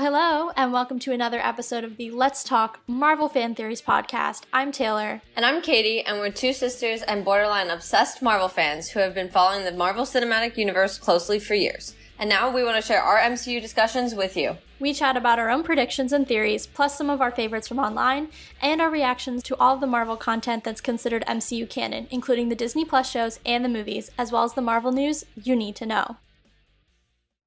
Hello, and welcome to another episode of the Let's Talk Marvel Fan Theories podcast. I'm Taylor. And I'm Katie, and we're two sisters and borderline obsessed Marvel fans who have been following the Marvel Cinematic Universe closely for years. And now we want to share our MCU discussions with you. We chat about our own predictions and theories, plus some of our favorites from online, and our reactions to all of the Marvel content that's considered MCU canon, including the Disney Plus shows and the movies, as well as the Marvel news you need to know.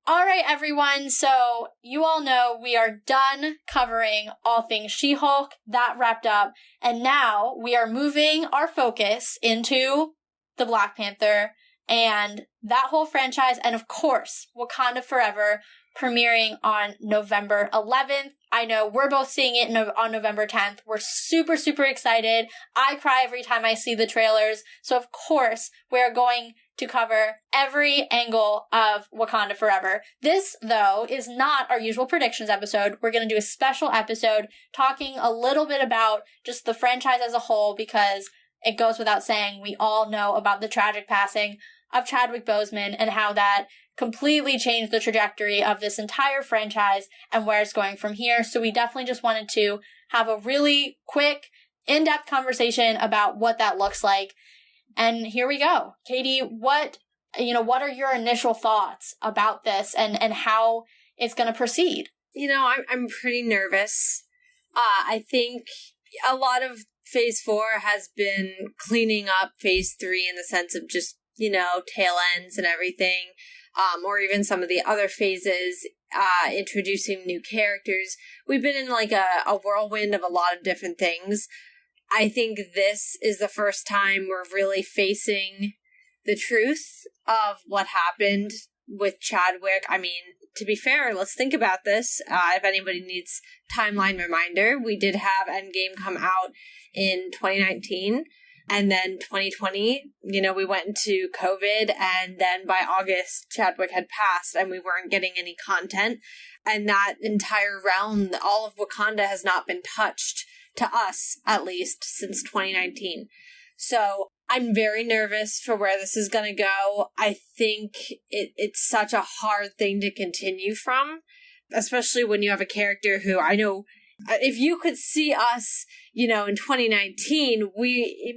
All right, everyone, so you all know we are done covering all things She-Hulk. That wrapped up, and now we are moving our focus into the Black Panther and that whole franchise, and of course, Wakanda Forever, premiering on November 11th. I know we're both seeing it on November 10th. We're super, super excited. I cry every time I see the trailers, so of course, we're going to cover every angle of Wakanda Forever. This, though, is not our usual predictions episode. We're going to do a special episode talking a little bit about just the franchise as a whole, because it goes without saying, we all know about the tragic passing of Chadwick Boseman and how that completely changed the trajectory of this entire franchise and where it's going from here. So we definitely just wanted to have a really quick, in-depth conversation about what that looks like. And here we go. Katie, what are your initial thoughts about this and how it's going to proceed? I'm pretty nervous. I think a lot of Phase 4 has been cleaning up Phase 3 in the sense of just, tail ends and everything, or even some of the other phases, introducing new characters. We've been in a whirlwind of a lot of different things. I think this is the first time we're really facing the truth of what happened with Chadwick. I mean, to be fair, let's think about this. If anybody needs timeline reminder, we did have Endgame come out in 2019, and then 2020, we went into COVID, and then by August, Chadwick had passed, and we weren't getting any content, and that entire realm, all of Wakanda has not been touched, to us, at least, since 2019. So I'm very nervous for where this is going to go. I think it's such a hard thing to continue from, especially when you have a character who I know, if you could see us, in 2019,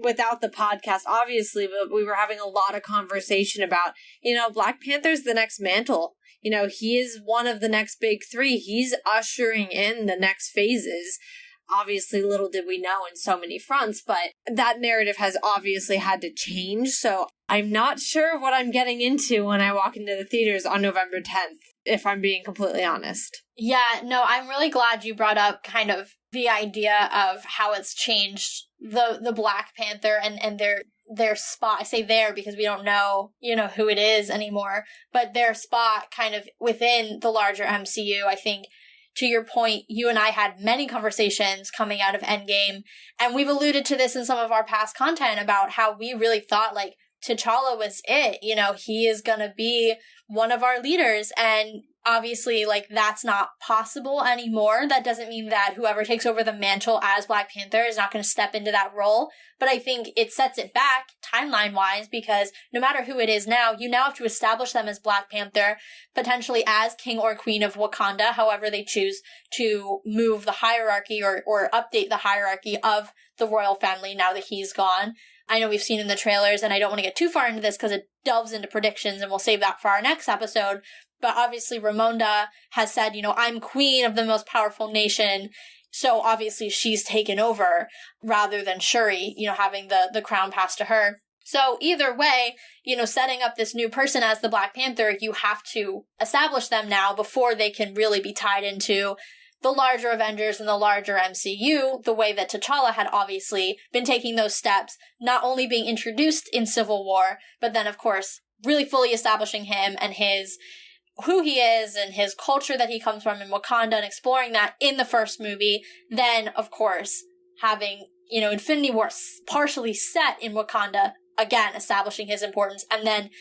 without the podcast, obviously, but we were having a lot of conversation about, Black Panther's the next mantle. He is one of the next big three. He's ushering in the next phases. Obviously, little did we know in so many fronts, but that narrative has obviously had to change, so I'm not sure what I'm getting into when I walk into the theaters on November 10th, if I'm being completely honest. Yeah, no, I'm really glad you brought up kind of the idea of how it's changed the Black Panther and their spot. I say there because we don't know, who it is anymore, but their spot kind of within the larger MCU. I think, to your point, you and I had many conversations coming out of Endgame, and we've alluded to this in some of our past content about how we really thought, T'Challa was it. He is going to be one of our leaders, and obviously, that's not possible anymore. That doesn't mean that whoever takes over the mantle as Black Panther is not going to step into that role, but I think it sets it back timeline-wise, because no matter who it is now, you now have to establish them as Black Panther, potentially as king or queen of Wakanda, however they choose to move the hierarchy or update the hierarchy of the royal family now that he's gone. I know we've seen in the trailers, and I don't want to get too far into this because it delves into predictions, and we'll save that for our next episode. But obviously, Ramonda has said, I'm queen of the most powerful nation. So obviously, she's taken over rather than Shuri, having the crown passed to her. So either way, setting up this new person as the Black Panther, you have to establish them now before they can really be tied into the larger Avengers and the larger MCU, the way that T'Challa had obviously been taking those steps, not only being introduced in Civil War, but then, of course, really fully establishing him and who he is and his culture that he comes from in Wakanda and exploring that in the first movie. Then, of course, having, Infinity War partially set in Wakanda, again, establishing his importance, and then,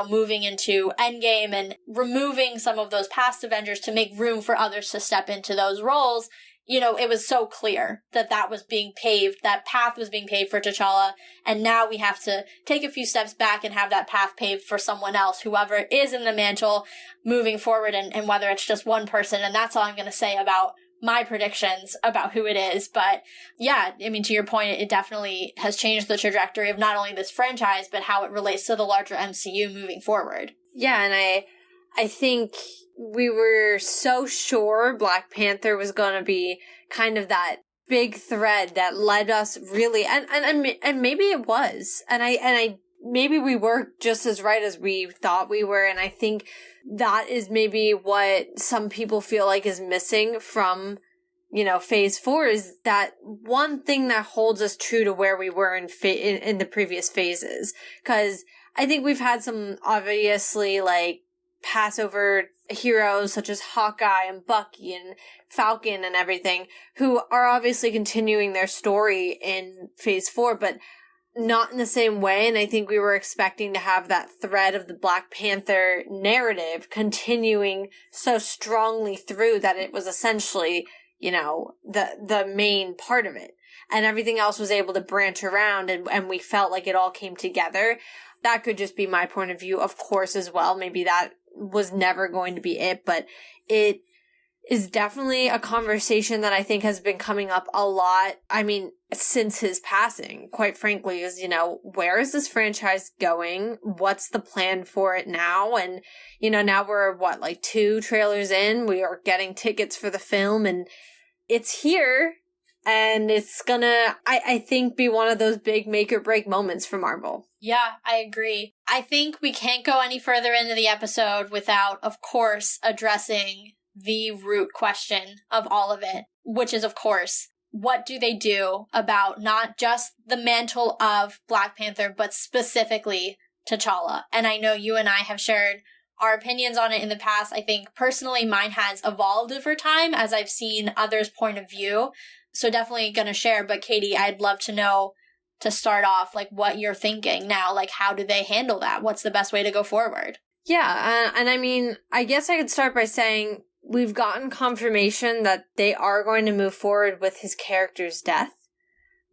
moving into Endgame and removing some of those past Avengers to make room for others to step into those roles. it was so clear that that was being paved, that path was being paved for T'Challa, and now we have to take a few steps back and have that path paved for someone else, whoever is in the mantle moving forward, and whether it's just one person. And that's all I'm going to say about my predictions about who it is. But yeah, I mean, to your point, it definitely has changed the trajectory of not only this franchise, but how it relates to the larger MCU moving forward. Yeah, and I think we were so sure Black Panther was going to be kind of that big thread that led us really, and maybe it was, and I maybe we were just as right as we thought we were, and I think that is maybe what some people feel like is missing from, phase 4, is that one thing that holds us true to where we were in the previous phases. Because I think we've had some obviously like Passover heroes such as Hawkeye and Bucky and Falcon and everything, who are obviously continuing their story in phase 4, but not in the same way. And I think we were expecting to have that thread of the Black Panther narrative continuing so strongly through that it was essentially, the main part of it. And everything else was able to branch around, and we felt like it all came together. That could just be my point of view, of course, as well. Maybe that was never going to be it, but it is definitely a conversation that I think has been coming up a lot. I mean, since his passing, quite frankly, is, where is this franchise going? What's the plan for it now? And, now we're 2 trailers in, we are getting tickets for the film, and it's here, and it's gonna, I think, be one of those big make or break moments for Marvel. Yeah, I agree. I think we can't go any further into the episode without, of course, addressing the root question of all of it, which is, of course, what do they do about not just the mantle of Black Panther, but specifically T'Challa? And I know you and I have shared our opinions on it in the past. I think personally mine has evolved over time as I've seen others' point of view. So definitely going to share. But Katie, I'd love to know, to start off, what you're thinking now. How do they handle that? What's the best way to go forward? Yeah, and I mean, I guess I could start by saying we've gotten confirmation that they are going to move forward with his character's death,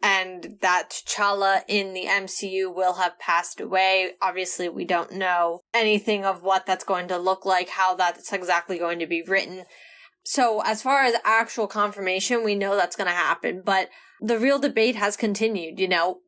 and that T'Challa in the MCU will have passed away. Obviously, we don't know anything of what that's going to look like, how that's exactly going to be written. So as far as actual confirmation, we know that's going to happen, but the real debate has continued.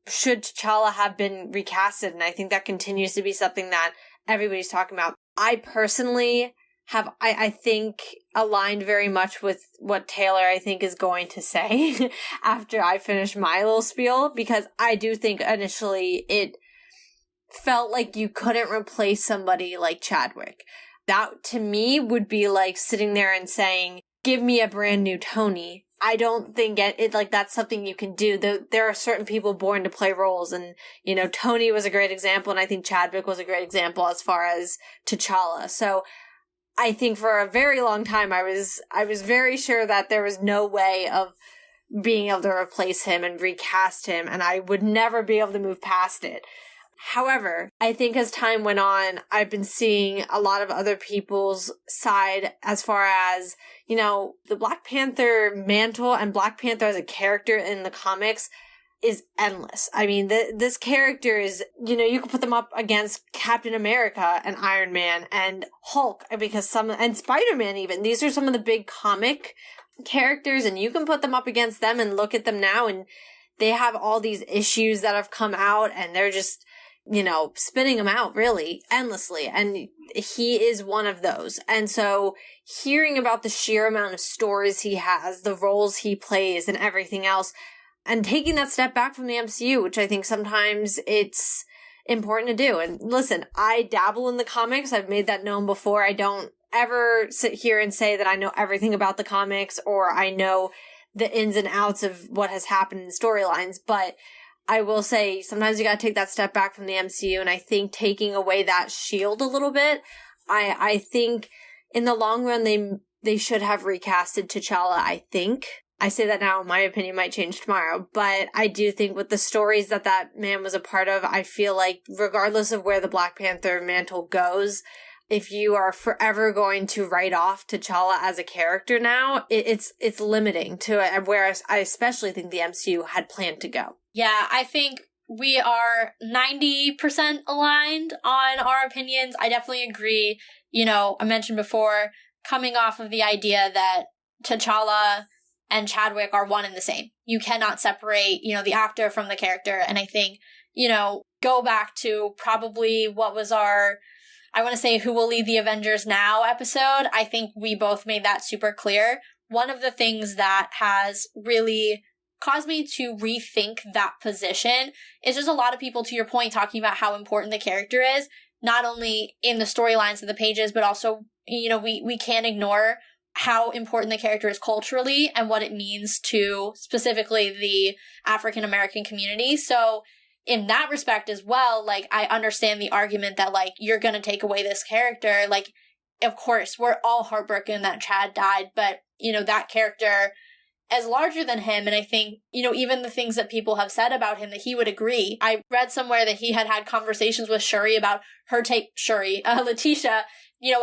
Should T'Challa have been recasted? And I think that continues to be something that everybody's talking about. I personally have, I think, aligned very much with what Taylor, I think, is going to say after I finish my little spiel, because I do think initially it felt like you couldn't replace somebody like Chadwick. That, to me, would be like sitting there and saying, give me a brand new Tony. I don't think that's something you can do. There are certain people born to play roles, and, Tony was a great example, and I think Chadwick was a great example as far as T'Challa. So I think for a very long time, I was very sure that there was no way of being able to replace him and recast him, and I would never be able to move past it. However, I think as time went on, I've been seeing a lot of other people's side as far as, the Black Panther mantle and Black Panther as a character in the comics is endless. I mean, this character is, you can put them up against Captain America and Iron Man and Hulk, and Spider-Man even. These are some of the big comic characters, and you can put them up against them and look at them now, and they have all these issues that have come out, and they're just, spinning them out really endlessly. And he is one of those. And so hearing about the sheer amount of stories he has, the roles he plays, and everything else, and taking that step back from the MCU, which I think sometimes it's important to do. And listen, I dabble in the comics. I've made that known before. I don't ever sit here and say that I know everything about the comics or I know the ins and outs of what has happened in storylines. But I will say sometimes you gotta take that step back from the MCU. And I think taking away that shield a little bit, I think in the long run, they should have recasted T'Challa, I think. I say that now, my opinion might change tomorrow, but I do think with the stories that man was a part of, I feel like regardless of where the Black Panther mantle goes, if you are forever going to write off T'Challa as a character now, it's limiting to it, whereas I especially think the MCU had planned to go. Yeah, I think we are 90% aligned on our opinions. I definitely agree. I mentioned before, coming off of the idea that T'Challa and Chadwick are one and the same. You cannot separate, the actor from the character. And I think, go back to probably what was our, I want to say, Who Will Lead the Avengers Now episode. I think we both made that super clear. One of the things that has really caused me to rethink that position is just a lot of people, to your point, talking about how important the character is, not only in the storylines of the pages, but also, we can't ignore how important the character is culturally and what it means to specifically the African American community. So in that respect as well, I understand the argument that, you're going to take away this character. Of course, we're all heartbroken that Chad died, but, that character is larger than him. And I think, even the things that people have said about him, that he would agree. I read somewhere that he had conversations with Shuri about Letitia,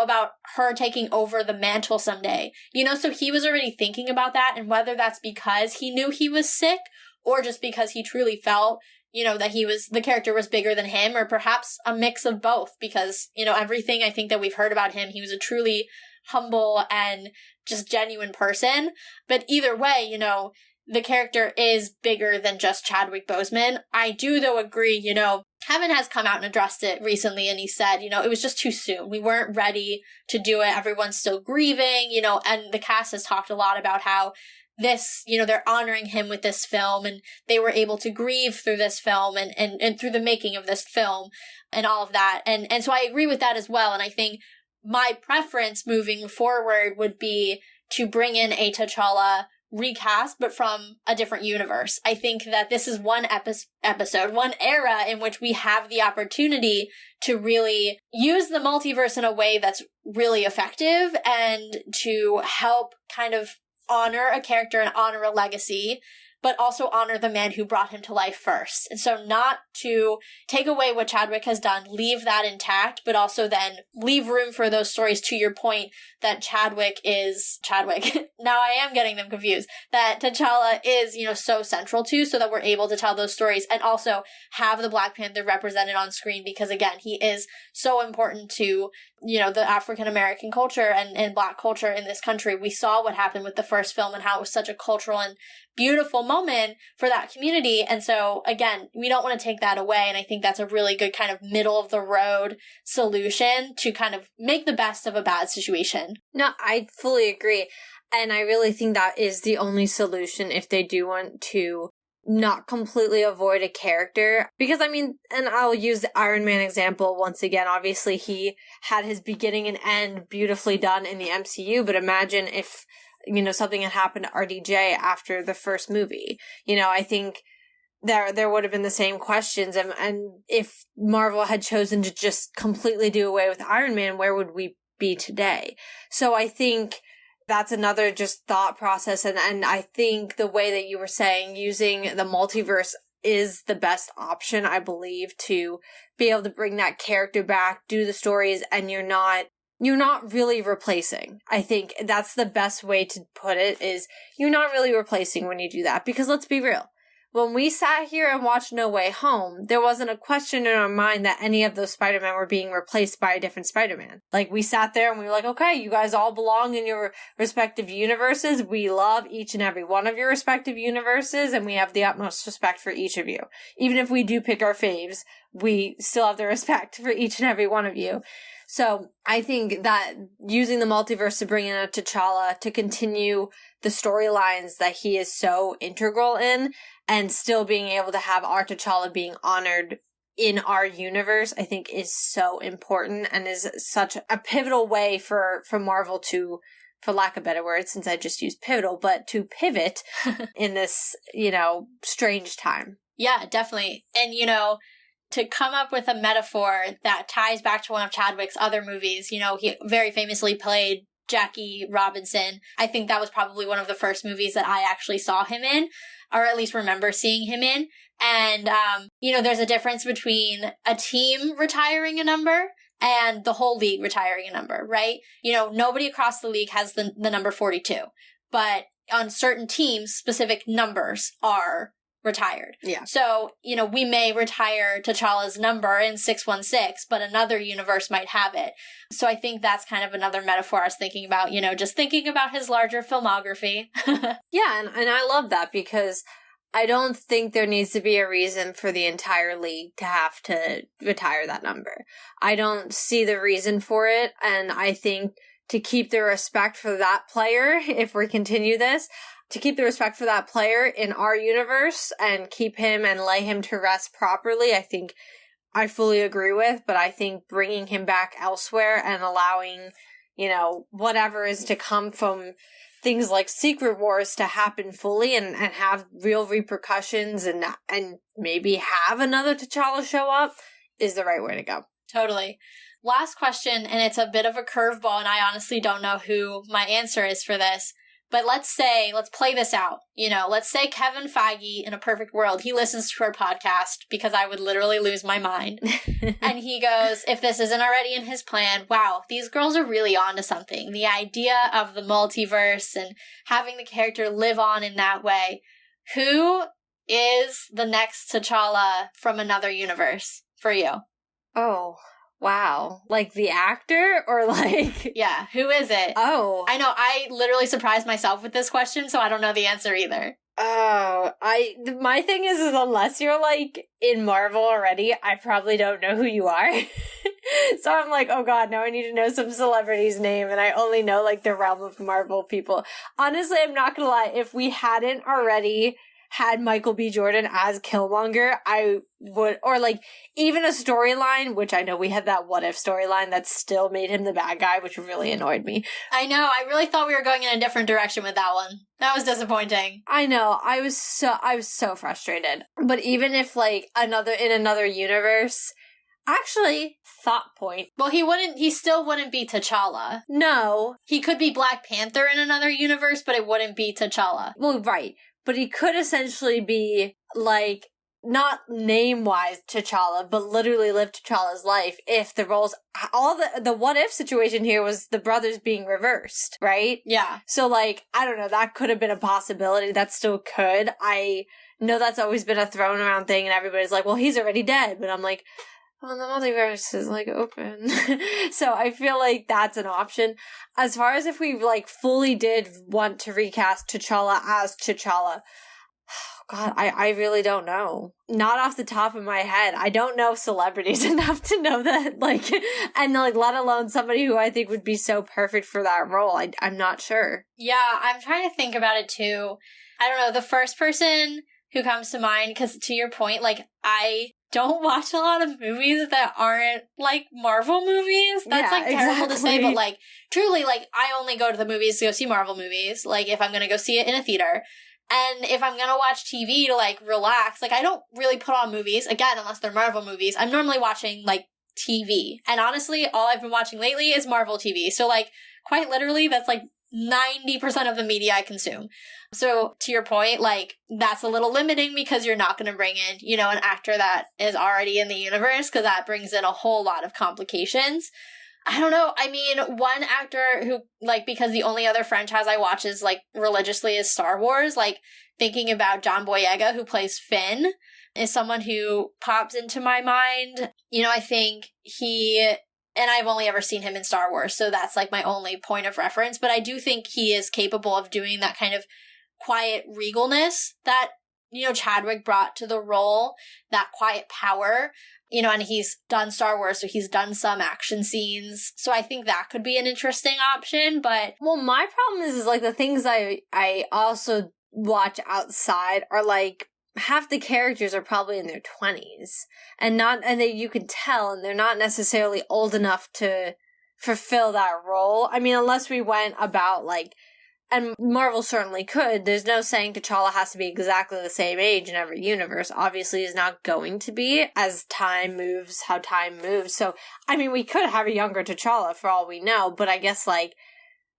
about her taking over the mantle someday. So he was already thinking about that, and whether that's because he knew he was sick or just because he truly felt, that the character was bigger than him, or perhaps a mix of both, because, everything I think that we've heard about him, he was a truly humble and just genuine person. But either way, the character is bigger than just Chadwick Boseman. I do, though, agree, Kevin has come out and addressed it recently, and he said, it was just too soon. We weren't ready to do it. Everyone's still grieving, and the cast has talked a lot about how this, they're honoring him with this film, and they were able to grieve through this film and through the making of this film and all of that. And so I agree with that as well. And I think my preference moving forward would be to bring in a T'Challa recast, but from a different universe. I think that this is one episode, one era in which we have the opportunity to really use the multiverse in a way that's really effective and to help kind of honor a character and honor a legacy, but also honor the man who brought him to life first. And so not to take away what Chadwick has done, leave that intact, but also then leave room for those stories, to your point, that Chadwick is Chadwick. Now I am getting them confused. That T'Challa is, so central to, so that we're able to tell those stories and also have the Black Panther represented on screen, because again, he is so important to, the African American culture and Black culture in this country. We saw what happened with the first film and how it was such a cultural and beautiful moment for that community. And so again, we don't want to take that away. And I think that's a really good kind of middle of the road solution to kind of make the best of a bad situation. No, I fully agree. And I really think that is the only solution if they do want to not completely avoid a character. Because and I'll use the Iron Man example once again. Obviously, he had his beginning and end beautifully done in the MCU, but imagine if, something had happened to RDJ after the first movie. I think there would have been the same questions. And if Marvel had chosen to just completely do away with Iron Man, where would we be today? So I think that's another just thought process. And I think the way that you were saying, using the multiverse is the best option, I believe, to be able to bring that character back, do the stories, and you're not really replacing. I think that's the best way to put it, is you're not really replacing when you do that. Because let's be real. When we sat here and watched No Way Home, there wasn't a question in our mind that any of those Spider-Man were being replaced by a different Spider-Man. We sat there and we were like, okay, you guys all belong in your respective universes. We love each and every one of your respective universes, and we have the utmost respect for each of you. Even if we do pick our faves, we still have the respect for each and every one of you. So I think that using the multiverse to bring in a T'Challa to continue the storylines that he is so integral in, and still being able to have our T'Challa being honored in our universe, I think is so important and is such a pivotal way for Marvel to, for lack of better words, since I just used pivotal, but to pivot in this, strange time. Yeah, definitely. And, to come up with a metaphor that ties back to one of Chadwick's other movies, he very famously played Jackie Robinson. I think that was probably one of the first movies that I actually saw him in, or at least remember seeing him in. And, there's a difference between a team retiring a number and the whole league retiring a number, right? You know, nobody across the league has the number 42, but on certain teams, specific numbers are retired. Yeah. So, you know, we may retire T'Challa's number in 616, but another universe might have it. So I think that's kind of another metaphor I was thinking about, you know, just thinking about his larger filmography. Yeah, and I love that because I don't think there needs to be a reason for the entire league to have to retire that number. I don't see the reason for it, and I think to keep the respect for that player, if we continue this, to keep the respect for that player in our universe and keep him and lay him to rest properly, I think I fully agree with, but I think bringing him back elsewhere and allowing, you know, whatever is to come from things like Secret Wars to happen fully and have real repercussions and maybe have another T'Challa show up is the right way to go. Totally. Last question, and it's a bit of a curveball, and I honestly don't know who my answer is for this. But let's play this out. You know, let's say Kevin Feige, in a perfect world, he listens to our podcast because I would literally lose my mind. And he goes, if this isn't already in his plan, wow, these girls are really onto something. The idea of the multiverse and having the character live on in that way. Who is the next T'Challa from another universe for you? Oh, wow. Like the actor or like... Yeah, who is it? Oh. I know, I literally surprised myself with this question, so I don't know the answer either. Oh, my thing is unless you're like in Marvel already, I probably don't know who you are. So I'm like, oh god, now I need to know some celebrity's name, and I only know like the realm of Marvel people. Honestly, I'm not gonna lie, if we hadn't already had Michael B. Jordan as Killmonger, I would, or like even a storyline, which I know we had that what if storyline that still made him the bad guy, which really annoyed me. I know, I really thought we were going in a different direction with that one. That was disappointing. I know, I was so frustrated. But even if like in another universe, actually, thought point. Well, he still wouldn't be T'Challa. No. He could be Black Panther in another universe, but it wouldn't be T'Challa. Well, right. But he could essentially be, like, not name-wise T'Challa, but literally live T'Challa's life if the roles... All the what-if situation here was the brothers being reversed, right? Yeah. So, like, I don't know, that could have been a possibility. That still could. I know that's always been a thrown-around thing, and everybody's like, well, he's already dead. But I'm like... Well, the multiverse is, like, open. So I feel like that's an option. As far as if we, like, fully did want to recast T'Challa as T'Challa, God, I really don't know. Not off the top of my head. I don't know celebrities enough to know that, like, and, like, let alone somebody who I think would be so perfect for that role. I'm not sure. Yeah, I'm trying to think about it, too. I don't know, the first person who comes to mind, because to your point, like, I don't watch a lot of movies that aren't, like, Marvel movies. That's, yeah, like, terrible exactly. to say, but, like, truly, like, I only go to the movies to go see Marvel movies, like, if I'm gonna go see it in a theater. And if I'm gonna watch TV to, like, relax, like, I don't really put on movies, again, unless they're Marvel movies. I'm normally watching, like, TV. And honestly, all I've been watching lately is Marvel TV. So, like, quite literally, that's, like, 90% of the media I consume. So, to your point, like, that's a little limiting because you're not going to bring in, you know, an actor that is already in the universe, because that brings in a whole lot of complications. I don't know. I mean, one actor who, like, because the only other franchise I watch is, like, religiously is Star Wars, like, thinking about John Boyega, who plays Finn, is someone who pops into my mind. You know, I think and I've only ever seen him in Star Wars, so that's, like, my only point of reference, but I do think he is capable of doing that kind of quiet regalness that, you know, Chadwick brought to the role, that quiet power, you know, and he's done Star Wars, so he's done some action scenes, so I think that could be an interesting option, but... Well, my problem is like, the things I also watch outside are, like, half the characters are probably in their 20s, and you can tell, and they're not necessarily old enough to fulfill that role. I mean, unless we went about, like, and Marvel certainly could, there's no saying T'Challa has to be exactly the same age in every universe. Obviously, is not going to be, as time moves, how time moves. So, I mean, we could have a younger T'Challa for all we know, but I guess, like,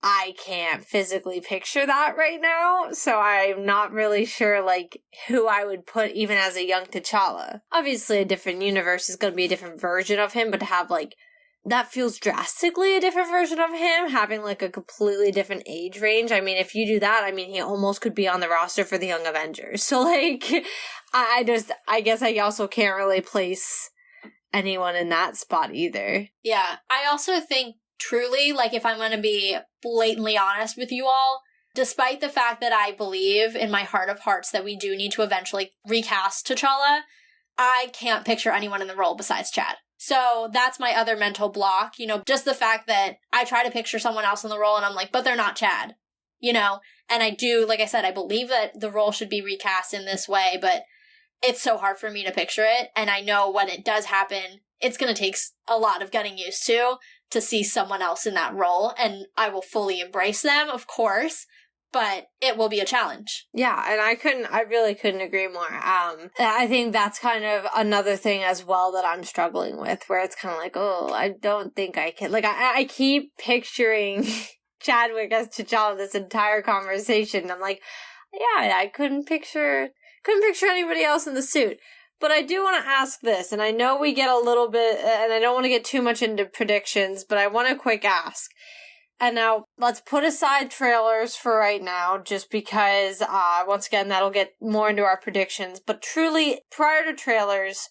I can't physically picture that right now, so I'm not really sure, like, who I would put even as a young T'Challa. Obviously, a different universe is going to be a different version of him, but to have, like, that feels drastically a different version of him, having like a completely different age range. I mean, if you do that, I mean, he almost could be on the roster for the Young Avengers. So like, I guess I also can't really place anyone in that spot either. Yeah. I also think truly, like, if I'm going to be blatantly honest with you all, despite the fact that I believe in my heart of hearts that we do need to eventually recast T'Challa, I can't picture anyone in the role besides Chad. So that's my other mental block, you know, just the fact that I try to picture someone else in the role and I'm like, but they're not Chad, you know? And I do, like I said, I believe that the role should be recast in this way, but it's so hard for me to picture it. And I know when it does happen, it's going to take a lot of getting used to see someone else in that role. And I will fully embrace them, of course, but it will be a challenge. Yeah, and I really couldn't agree more. I think that's kind of another thing as well that I'm struggling with, where it's kind of like, oh, I don't think I can. Like, I keep picturing Chadwick as T'Challa this entire conversation. I'm like, yeah, I couldn't picture anybody else in the suit. But I do want to ask this, and I know we get a little bit, and I don't want to get too much into predictions, but I want to quick ask. And now, let's put aside trailers for right now, just because, once again, that'll get more into our predictions. But truly, prior to trailers,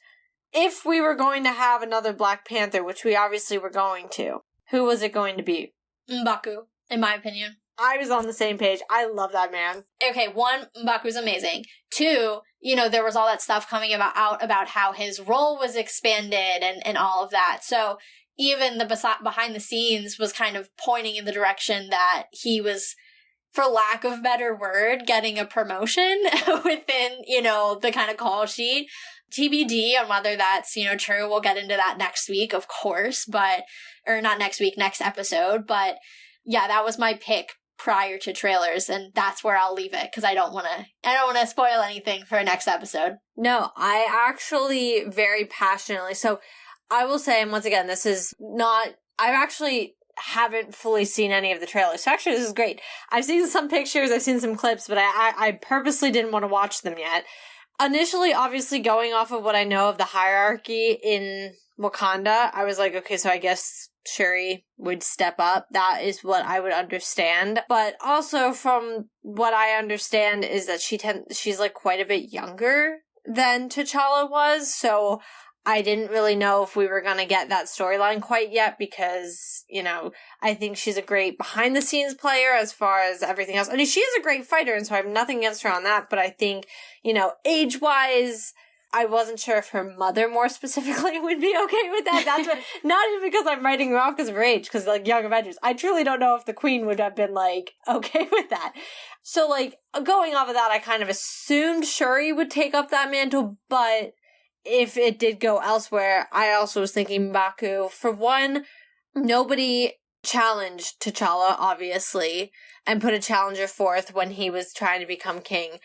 if we were going to have another Black Panther, which we obviously were going to, who was it going to be? M'Baku, in my opinion. I was on the same page. I love that man. Okay, one, M'Baku's amazing. Two, you know, there was all that stuff coming about how his role was expanded and all of that. So even the behind the scenes was kind of pointing in the direction that he was, for lack of better word, getting a promotion within, you know, the kind of call sheet. TBD on whether that's, you know, true. We'll get into that next week, of course, or not next week, next episode. But yeah, that was my pick prior to trailers, and that's where I'll leave it because I don't want to spoil anything for next episode. No, I actually very passionately. So I will say, and once again, this is not, I actually haven't fully seen any of the trailers. So actually, this is great. I've seen some pictures, I've seen some clips, but I purposely didn't want to watch them yet. Initially, obviously, going off of what I know of the hierarchy in Wakanda, I was like, okay, so I guess Shuri would step up. That is what I would understand. But also from what I understand is that she's like quite a bit younger than T'Challa was, so I didn't really know if we were going to get that storyline quite yet because, you know, I think she's a great behind-the-scenes player as far as everything else. I mean, she is a great fighter, and so I have nothing against her on that, but I think, you know, age-wise, I wasn't sure if her mother more specifically would be okay with that. That's what, not even because I'm writing her off because of her age, because, like, Young Avengers. I truly don't know if the Queen would have been, like, okay with that. So, like, going off of that, I kind of assumed Shuri would take up that mantle, but if it did go elsewhere, I also was thinking M'Baku. For one, nobody challenged T'Challa, obviously, and put a challenger forth when he was trying to become king,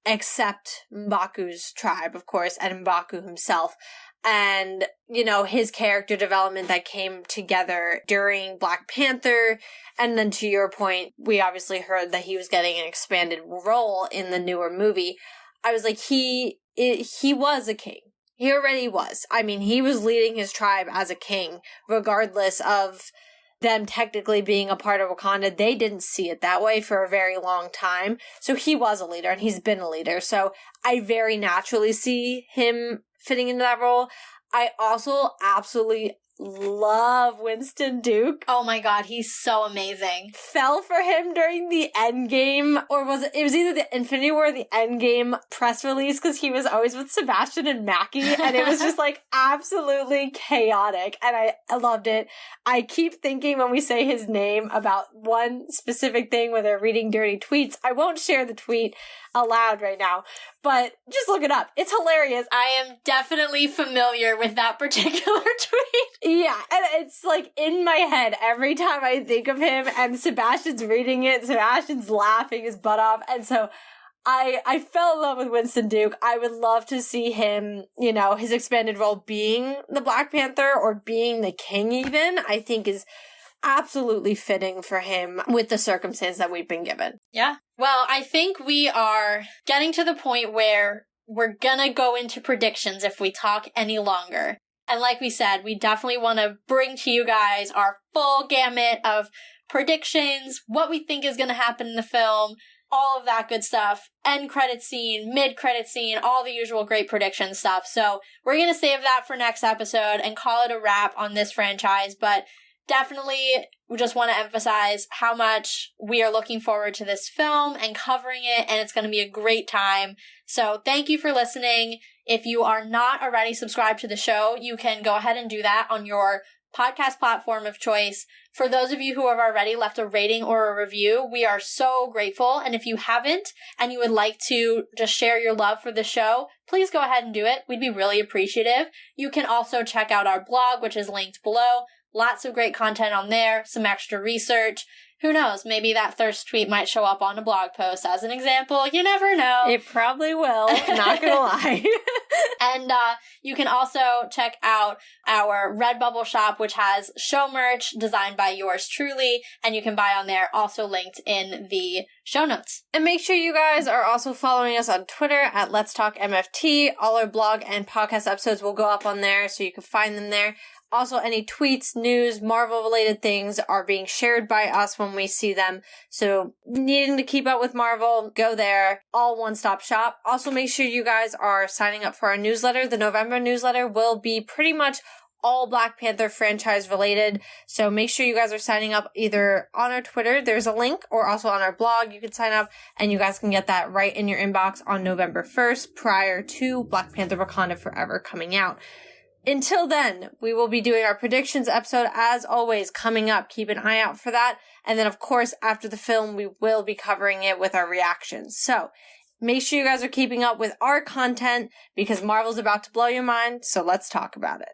except M'Baku's tribe, of course, and M'Baku himself. And, you know, his character development that came together during Black Panther, and then to your point, we obviously heard that he was getting an expanded role in the newer movie. I was like, he was a king. He already was. I mean, he was leading his tribe as a king, regardless of them technically being a part of Wakanda. They didn't see it that way for a very long time. So he was a leader, and he's been a leader. So I very naturally see him fitting into that role. I also absolutely love Winston Duke. Oh my god, he's so amazing. Fell for him during the Endgame, or was it was either the Infinity War or the Endgame press release, because he was always with Sebastian and Mackie, and it was just like absolutely chaotic, and I loved it. I keep thinking when we say his name about one specific thing when they're reading dirty tweets. I won't share the tweet aloud right now, but just look it up. It's hilarious. I am definitely familiar with that particular tweet. Yeah, and it's like in my head every time I think of him, and Sebastian's reading it, Sebastian's laughing his butt off, and so I fell in love with Winston Duke. I would love to see him, you know, his expanded role being the Black Panther or being the king even, I think is absolutely fitting for him with the circumstance that we've been given. Yeah. Well, I think we are getting to the point where we're gonna go into predictions if we talk any longer. And like we said, we definitely want to bring to you guys our full gamut of predictions, what we think is going to happen in the film, all of that good stuff, end credit scene, mid credit scene, all the usual great prediction stuff. So we're going to save that for next episode and call it a wrap on this franchise, but definitely we just want to emphasize how much we are looking forward to this film and covering it, and it's going to be a great time. So thank you for listening. If you are not already subscribed to the show, you can go ahead and do that on your podcast platform of choice. For those of you who have already left a rating or a review, we are so grateful. And if you haven't and you would like to just share your love for the show, please go ahead and do it. We'd be really appreciative. You can also check out our blog, which is linked below. Lots of great content on there, some extra research. Who knows, maybe that thirst tweet might show up on a blog post as an example. You never know. It probably will, not gonna lie. And you can also check out our Redbubble shop, which has show merch designed by yours truly, and you can buy on there, also linked in the show notes. And make sure you guys are also following us on Twitter at Let's Talk MFT. All our blog and podcast episodes will go up on there, so you can find them there. Also, any tweets, news, Marvel-related things are being shared by us when we see them. So, needing to keep up with Marvel, go there. All one-stop shop. Also, make sure you guys are signing up for our newsletter. The November newsletter will be pretty much all Black Panther franchise related. So, make sure you guys are signing up either on our Twitter, there's a link, or also on our blog, you can sign up, and you guys can get that right in your inbox on November 1st, prior to Black Panther Wakanda Forever coming out. Until then, we will be doing our predictions episode as always coming up. Keep an eye out for that. And then, of course, after the film, we will be covering it with our reactions. So make sure you guys are keeping up with our content because Marvel's about to blow your mind. So let's talk about it.